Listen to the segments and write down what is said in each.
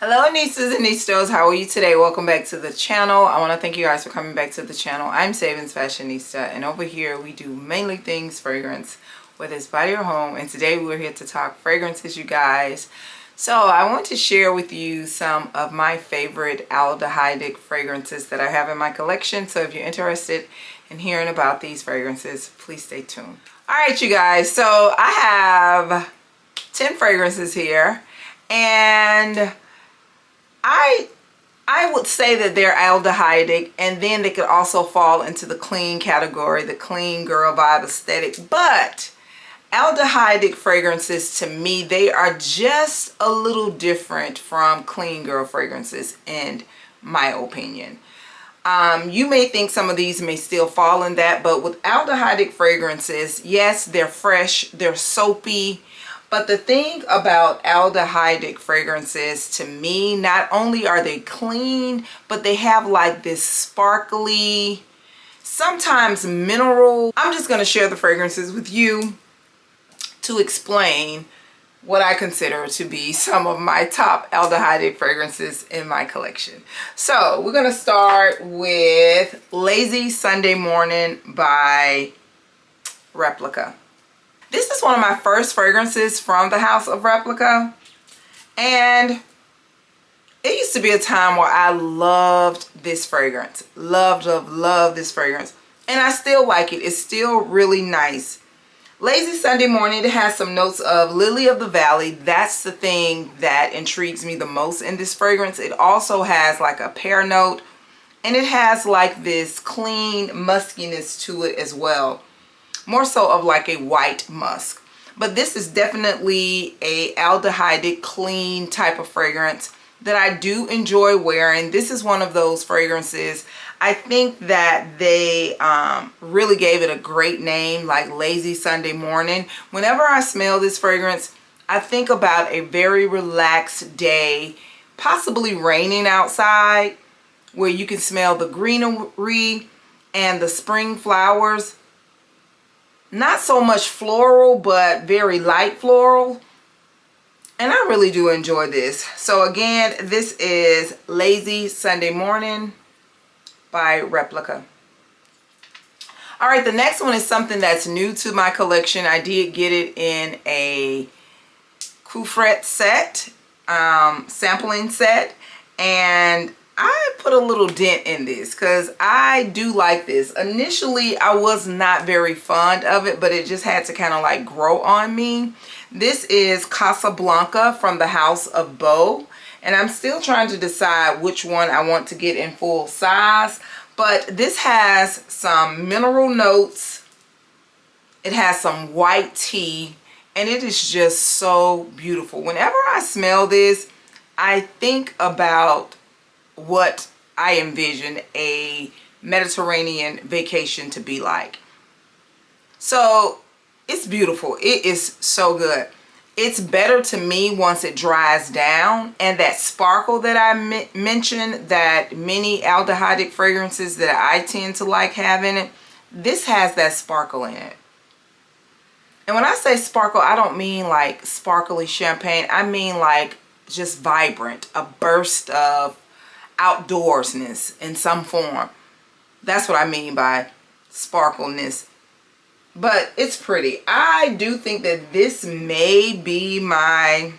Hello nieces and niestas, how are you today? Welcome back to the channel. I want to thank you guys for coming back to the channel. I'm Savings Fashionista, and over here we do mainly things fragrance, whether it's body or home, and today we're here to talk fragrances, you guys. So I want to share with you some of my favorite aldehydic fragrances that I have in my collection. So if you're interested in hearing about these fragrances, please stay tuned. Alright you guys, so I have 10 fragrances here, and I would say that they're aldehydic, and then they could also fall into the clean category, the clean girl vibe aesthetic. But aldehydic fragrances, to me, they are just a little different from clean girl fragrances in my opinion. You may think some of these may still fall in that, but with aldehydic fragrances, yes, they're fresh, they're soapy. But the thing about aldehydic fragrances, to me, not only are they clean, but they have like this sparkly, sometimes mineral. I'm just going to share the fragrances with you to explain what I consider to be some of my top aldehydic fragrances in my collection. So we're going to start with Lazy Sunday Morning by Replica. This is one of my first fragrances from the house of Replica, and it used to be a time where I loved this fragrance. Loved this fragrance, and I still like it. It's still really nice. Lazy Sunday Morning, it has some notes of lily of the valley. That's the thing that intrigues me the most in this fragrance. It also has like a pear note, and it has like this clean muskiness to it as well. More so of like a white musk. But this is definitely a aldehydic clean type of fragrance that I do enjoy wearing. This is one of those fragrances, I think that they really gave it a great name, like Lazy Sunday Morning. Whenever I smell this fragrance, I think about a very relaxed day, possibly raining outside, where you can smell the greenery and the spring flowers. Not so much floral, but very light floral. And I really do enjoy this. So again, this is Lazy Sunday Morning by Replica. Alright, the next one is something that's new to my collection. I did get it in a coufret set, sampling set. And I put a little dent in this because I do like this. Initially, I was not very fond of it, but it just had to kind of like grow on me. This is Casablanca from the House of Beau, and I'm still trying to decide which one I want to get in full size. But this has some mineral notes. It has some white tea, and it is just so beautiful. Whenever I smell this, I think about what I envision a Mediterranean vacation to be like. So it's beautiful. It is so good. It's better to me once it dries down, and that sparkle that I mentioned that many aldehydic fragrances that I tend to like have in it, this has that sparkle in it. And when I say sparkle, I don't mean like sparkly champagne. I mean like just vibrant, a burst of outdoorsness in some form. That's what I mean by sparkleness. But it's pretty. I do think that this may be my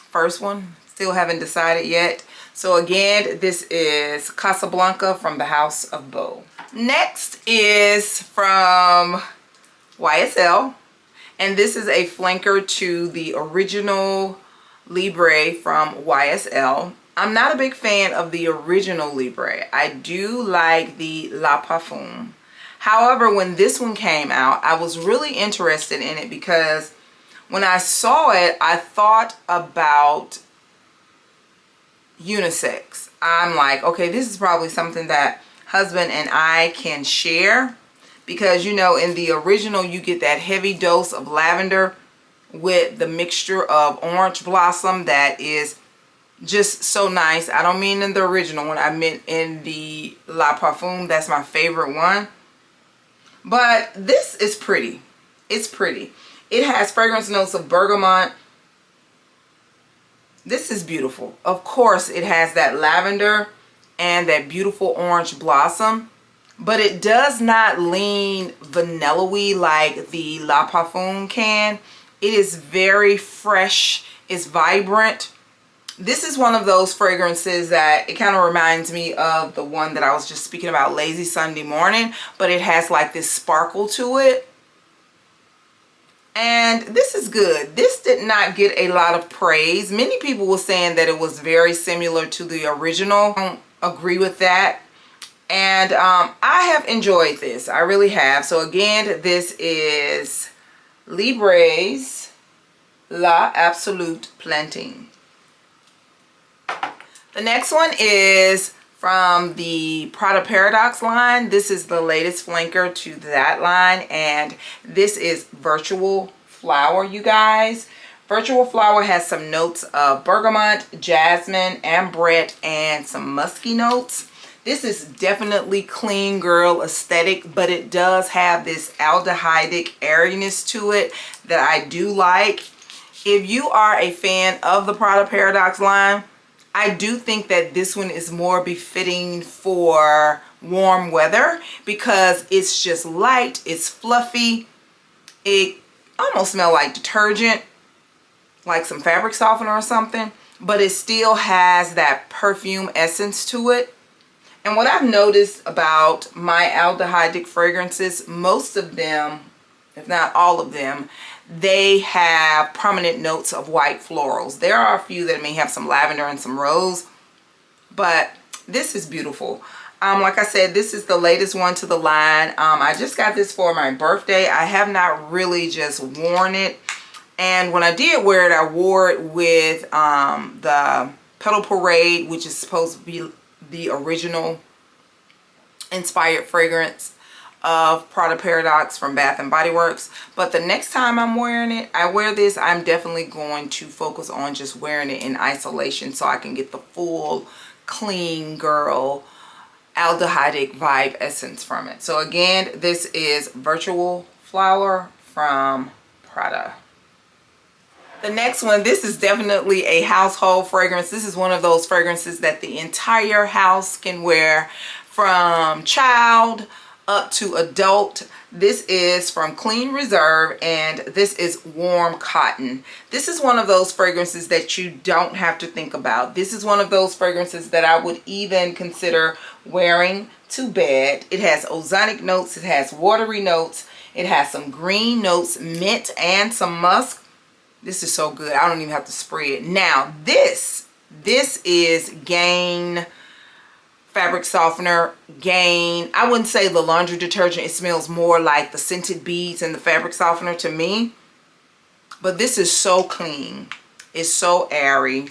first one. Still haven't decided yet. So again, this is Casablanca from the House of Beau. Next is from YSL, and this is a flanker to the original Libre from YSL. I'm not a big fan of the original Libre. I do like the La Parfum. However, when this one came out, I was really interested in it because when I saw it, I thought about unisex. I'm like, okay, this is probably something that husband and I can share, because you know, in the original you get that heavy dose of lavender with the mixture of orange blossom that is just so nice. I don't mean in the original one, I meant in the La Parfum. That's my favorite one. But this is pretty. It's pretty. It has fragrance notes of bergamot, This is beautiful. Of course, it has that lavender and that beautiful orange blossom, but it does not lean vanilla-y like the La Parfum can. It is very fresh. It's vibrant. This is one of those fragrances that it kind of reminds me of the one that I was just speaking about, Lazy Sunday Morning, but it has like this sparkle to it. And this is good. This did not get a lot of praise. Many people were saying that it was very similar to the original. I don't agree with that. And I have enjoyed this. I really have. So again, this is Libre's La Absolute Planting. The next one is from the Prada Paradox line. This is the latest flanker to that line, and this is Virtual Flower, you guys. Virtual Flower has some notes of bergamot, jasmine, ambrette, and some musky notes. This is definitely clean girl aesthetic, but it does have this aldehydic airiness to it that I do like. If you are a fan of the Prada Paradox line, I do think that this one is more befitting for warm weather because it's just light, it's fluffy, it almost smells like detergent, like some fabric softener or something, but it still has that perfume essence to it. And what I've noticed about my aldehydic fragrances, most of them, if not all of them, they have prominent notes of white florals. There are a few that may have some lavender and some rose, but this is beautiful. Like I said, this is the latest one to the line. I just got this for my birthday. I have not really just worn it, and when I did wear it, I wore it with the Petal Parade, which is supposed to be the original inspired fragrance of Prada Paradox from Bath and Body Works. But the next time I'm wearing it, I wear this, I'm definitely going to focus on just wearing it in isolation so I can get the full clean girl aldehydic vibe essence from it. So again, this is Virtual Flower from Prada. The next one, this is definitely a household fragrance. This is one of those fragrances that the entire house can wear, from child up to adult. This is from Clean Reserve, and this is Warm Cotton. This is one of those fragrances that you don't have to think about. This is one of those fragrances that I would even consider wearing to bed. It has ozonic notes, it has watery notes, it has some green notes, mint, and some musk. This is so good. I don't even have to spray it. Now, this is Gain fabric softener. Gain, I wouldn't say the laundry detergent. It smells more like the scented beads and the fabric softener to me. But this is so clean. It's so airy.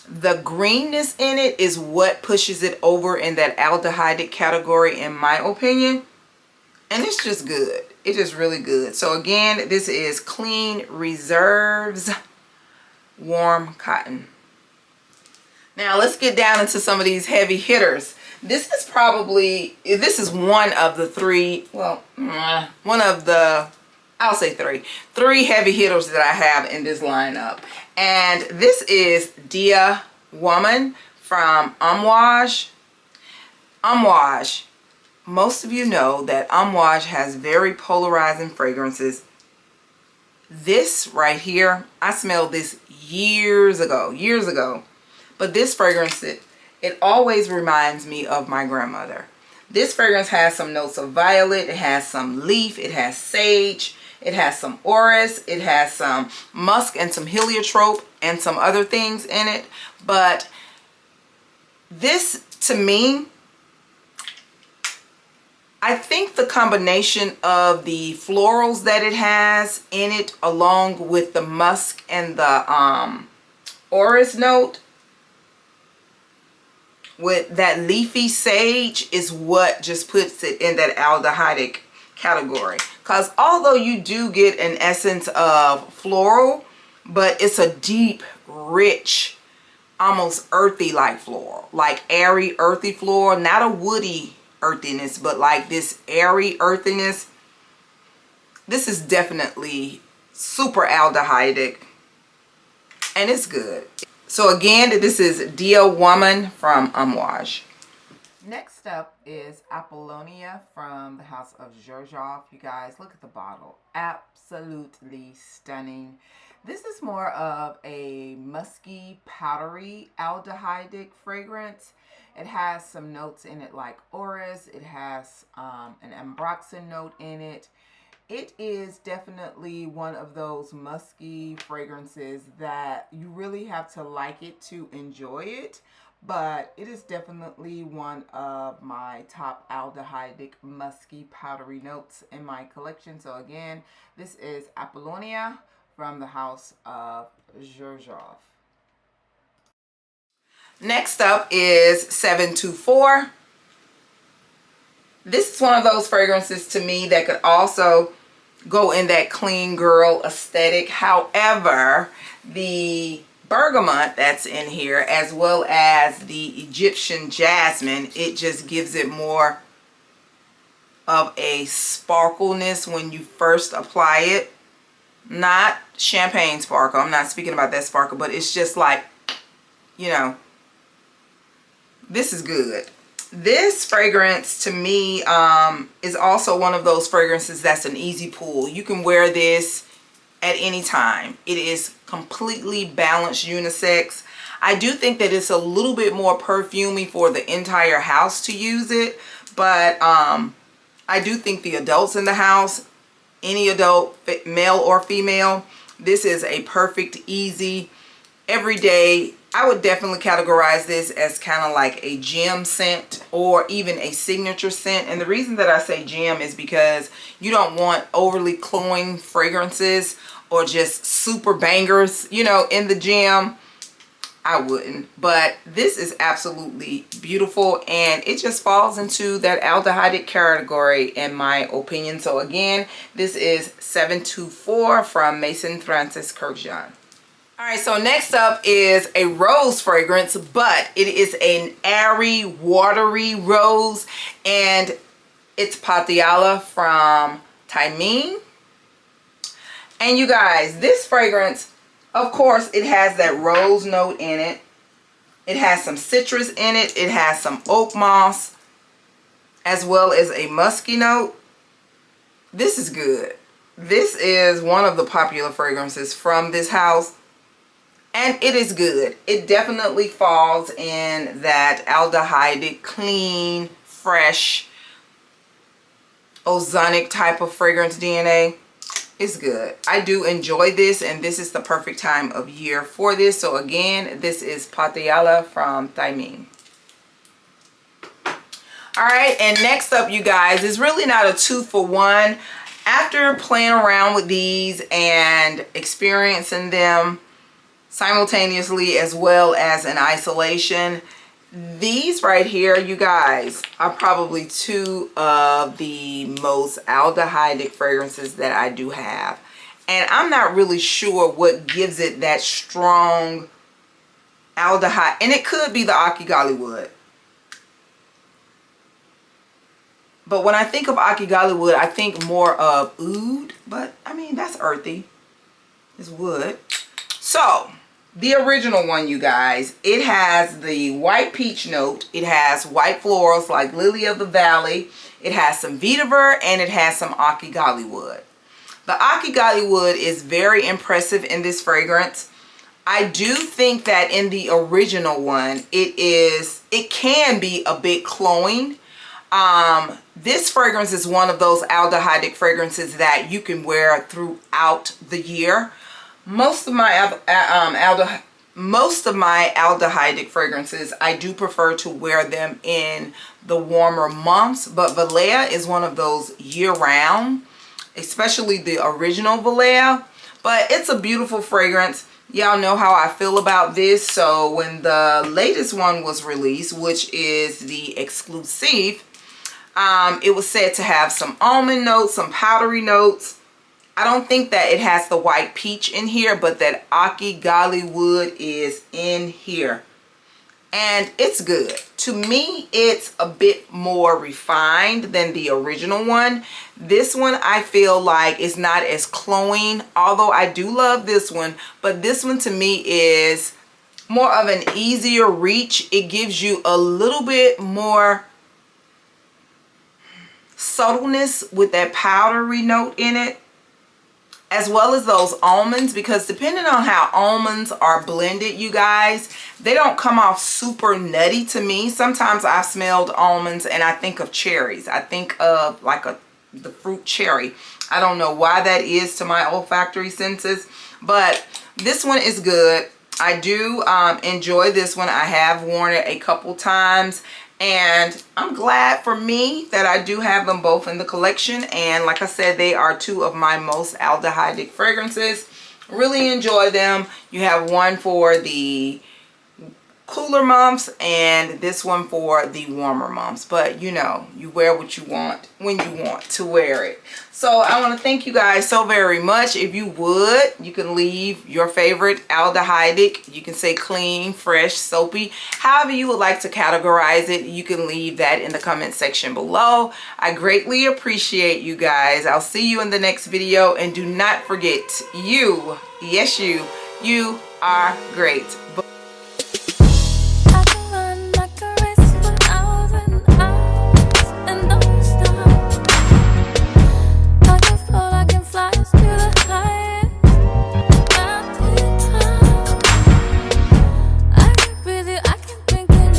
The greenness in it is what pushes it over in that aldehydic category, in my opinion. And it's just good. It is really good. So again, this is Clean Reserve's Warm Cotton. Now let's get down into some of these heavy hitters. This is one of the three, well, one of the, I'll say three heavy hitters that I have in this lineup. And this is Dia Woman from Amouage. Amouage. Most of you know that Amouage has very polarizing fragrances. This right here, I smelled this years ago. But this fragrance, it always reminds me of my grandmother. This fragrance has some notes of violet, it has some leaf, it has sage, it has some orris, it has some musk and some heliotrope and some other things in it. But this, to me, I think the combination of the florals that it has in it, along with the musk and the orris note, with that leafy sage, is what just puts it in that aldehydic category. Because although you do get an essence of floral, but it's a deep, rich, almost earthy like floral, like airy, earthy floral, not a woody earthiness, but like this airy earthiness. This is definitely super aldehydic. and it's good. So again, this is Dear Woman from Amouage. Next up is Apollonia from the house of Xerjoff. You guys, look at the bottle. Absolutely stunning. This is more of a musky, powdery, aldehydic fragrance. It has some notes in it like orris. It has an ambroxan note in it. It is definitely one of those musky fragrances that you really have to like it to enjoy it. But it is definitely one of my top aldehydic musky powdery notes in my collection. So again, this is Apollonia from the house of Xerjoff. Next up is 724. This is one of those fragrances to me that could also go in that clean girl aesthetic. However, the bergamot that's in here, as well as the Egyptian jasmine, it just gives it more of a sparkleness when you first apply it. Not champagne sparkle, I'm not speaking about that sparkle, but it's just like, you know, this is good. This fragrance to me is also one of those fragrances that's an easy pull. You can wear this at any time. It is completely balanced unisex. I do think that it's a little bit more perfumey for the entire house to use it, but I do think the adults in the house, any adult, male or female, this is a perfect, easy, everyday. I would definitely categorize this as kind of like a gem scent or even a signature scent. And the reason that I say gem is because you don't want overly cloying fragrances or just super bangers, you know, in the gem. I wouldn't. But this is absolutely beautiful, and it just falls into that aldehydic category in my opinion. So again, this is 724 from Maison Francis Kurkdjian. Alright, so next up is a rose fragrance, but it is an airy, watery rose, and it's Patiala from Taimine. And you guys, this fragrance, of course, it has that rose note in it. It has some citrus in it. It has some oak moss, as well as a musky note. This is good. This is one of the popular fragrances from this house. And it is good. It definitely falls in that aldehydic, clean, fresh, ozonic type of fragrance DNA. It's good. I do enjoy this, and this is the perfect time of year for this. So again, this is Patiala from Taimine. Alright, and next up, you guys, is really not a 2-for-1. After playing around with these and experiencing them simultaneously as well as in isolation, these right here, you guys, are probably two of the most aldehydic fragrances that I do have. And I'm not really sure what gives it that strong aldehyde. And it could be the Akigali wood. But when I think of Akigali wood, I think more of oud. But, I mean, that's earthy. It's wood. So, the original one, you guys, it has the white peach note. It has white florals like Lily of the Valley. It has some vetiver, and it has some Akigali wood. The Akigali wood is very impressive in this fragrance. I do think that in the original one, it can be a bit cloying. This fragrance is one of those aldehydic fragrances that you can wear throughout the year. Most of my aldehydic fragrances, I do prefer to wear them in the warmer months, but Valleja is one of those year-round, especially the original Valleja. But it's a beautiful fragrance. Y'all know how I feel about this. So when the latest one was released, which is the exclusive, it was said to have some almond notes, some powdery notes. I don't think that it has the white peach in here, but that Akigali wood is in here. And it's good. to me, it's a bit more refined than the original one. This one I feel like is not as cloying, although I do love this one, but this one to me is more of an easier reach. It gives you a little bit more subtleness with that powdery note in it, as well as those almonds, because depending on how almonds are blended, you guys, they don't come off super nutty to me. Sometimes I've smelled almonds and I think of cherries. I think of like the fruit cherry. I don't know why that is to my olfactory senses, but this one is good. I do enjoy this one. I have worn it a couple times, and I'm glad for me that I do have them both in the collection. And like I said, they are two of my most aldehydic fragrances. Really enjoy them. You have one for the cooler months and this one for the warmer months, but you know, you wear what you want when you want to wear it. So I want to thank you guys so very much. If you would, you can leave your favorite aldehydic. You can say clean, fresh, soapy, however you would like to categorize it. You can leave that in the comment section below. I greatly appreciate you guys. I'll see you in the next video, and do not forget, you, yes you are great.